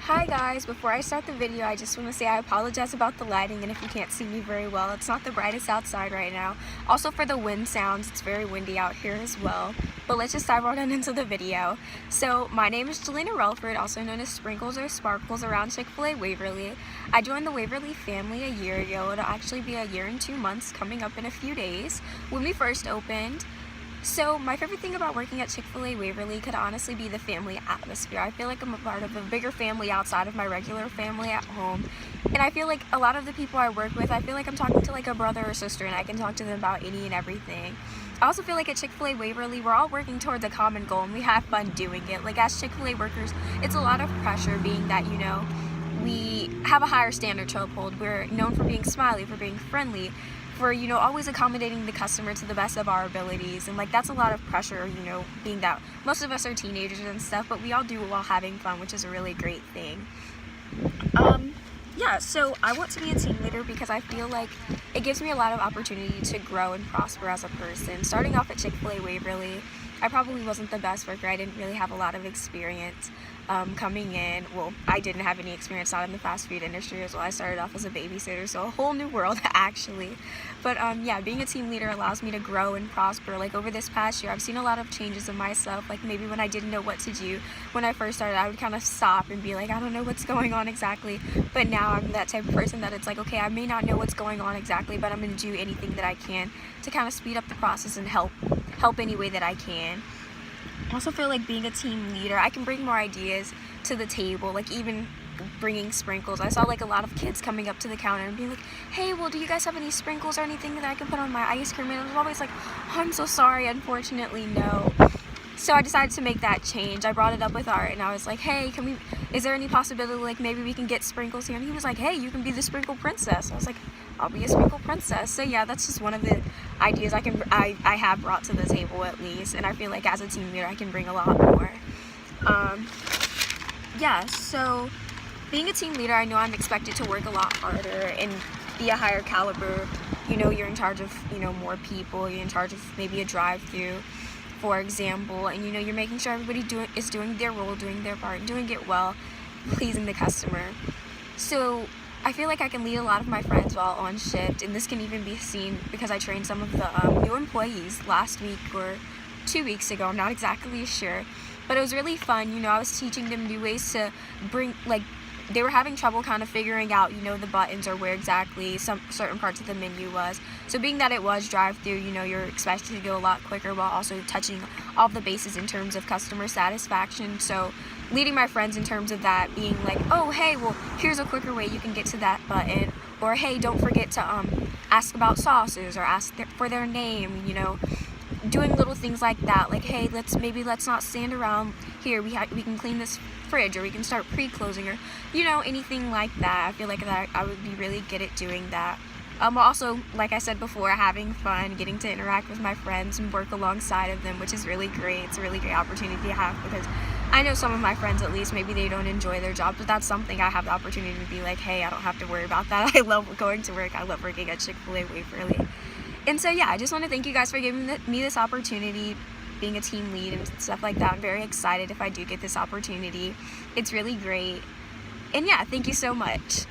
Hi guys, before I start the video, I just want to say I apologize about the lighting and if you can't see me very well. It's not the brightest outside right now. Also for the wind sounds, it's very windy out here as well. But let's just dive right on into the video. So my name is Jelina Relford, also known as Sprinkles or Sparkles around Chick-fil-A Waverly. I joined the Waverly family a year ago. It'll actually be a year and 2 months coming up in a few days when we first opened. So my favorite thing about working at Chick-fil-A Waverly could honestly be the family atmosphere. I feel like I'm a part of a bigger family outside of my regular family at home. And I feel like a lot of the people I work with, I feel like I'm talking to like a brother or sister and I can talk to them about any and everything. I also feel like at Chick-fil-A Waverly, we're all working towards a common goal and we have fun doing it. Like as Chick-fil-A workers, it's a lot of pressure being that, we have a higher standard to uphold. We're known for being smiley, for being friendly, for always accommodating the customer to the best of our abilities, and like that's a lot of pressure, being that most of us are teenagers and stuff, but we all do it while having fun, which is a really great thing. Yeah, so I want to be a team leader because I feel like it gives me a lot of opportunity to grow and prosper as a person. Starting off at Chick-fil-A Waverly, I probably wasn't the best worker. I didn't really have a lot of experience coming in. Well, I didn't have any experience not in the fast food industry as well. I started off as a babysitter, so a whole new world actually. But yeah, being a team leader allows me to grow and prosper. Like over this past year, I've seen a lot of changes in myself. Like maybe when I didn't know what to do when I first started, I would kind of stop and be like, I don't know what's going on exactly. But now I'm that type of person that it's like, okay, I may not know what's going on exactly, but I'm going to do anything that I can to kind of speed up the process and help any way that I can. I also feel like being a team leader, I can bring more ideas to the table, like even bringing sprinkles. I saw like a lot of kids coming up to the counter and being like, hey, well, do you guys have any sprinkles or anything that I can put on my ice cream? And I was always like, oh, I'm so sorry, unfortunately, no. So I decided to make that change. I brought it up with Art and I was like, hey, is there any possibility like maybe we can get sprinkles here? And he was like, hey, you can be the sprinkle princess. I was like, I'll be a sprinkle princess. So yeah, that's just one of the ideas I have brought to the table at least, and I feel like as a team leader I can bring a lot more. Yeah, so being a team leader, I know I'm expected to work a lot harder and be a higher caliber. You're in charge of more people. You're in charge of maybe a drive-through, for example, and you're making sure everybody is doing their role, doing their part, doing it well, pleasing the customer. So I feel like I can lead a lot of my friends while on shift, and this can even be seen because I trained some of the new employees last week or 2 weeks ago, I'm not exactly sure, but it was really fun. I was teaching them new ways to bring, like, they were having trouble kind of figuring out, the buttons or where exactly some certain parts of the menu was. So being that it was drive-through, you're expected to go a lot quicker while also touching all the bases in terms of customer satisfaction. So leading my friends in terms of that, being like, oh, hey, well, here's a quicker way you can get to that button. Or, hey, don't forget to ask about sauces or ask for their name, doing little things like that. Like, hey, let's not stand around here. We can clean this fridge, or we can start pre-closing, or anything like that. I feel like that I would be really good at doing that. Also, like I said before, having fun, getting to interact with my friends and work alongside of them, which is really great. It's a really great opportunity to have because I know some of my friends, at least, maybe they don't enjoy their job, but that's something I have the opportunity to be like, hey, I don't have to worry about that. I love going to work. I love working at Chick-fil-A Waverly. And so yeah, I just want to thank you guys for giving me this opportunity, being a team lead and stuff like that. I'm very excited if I do get this opportunity. It's really great. And yeah, thank you so much.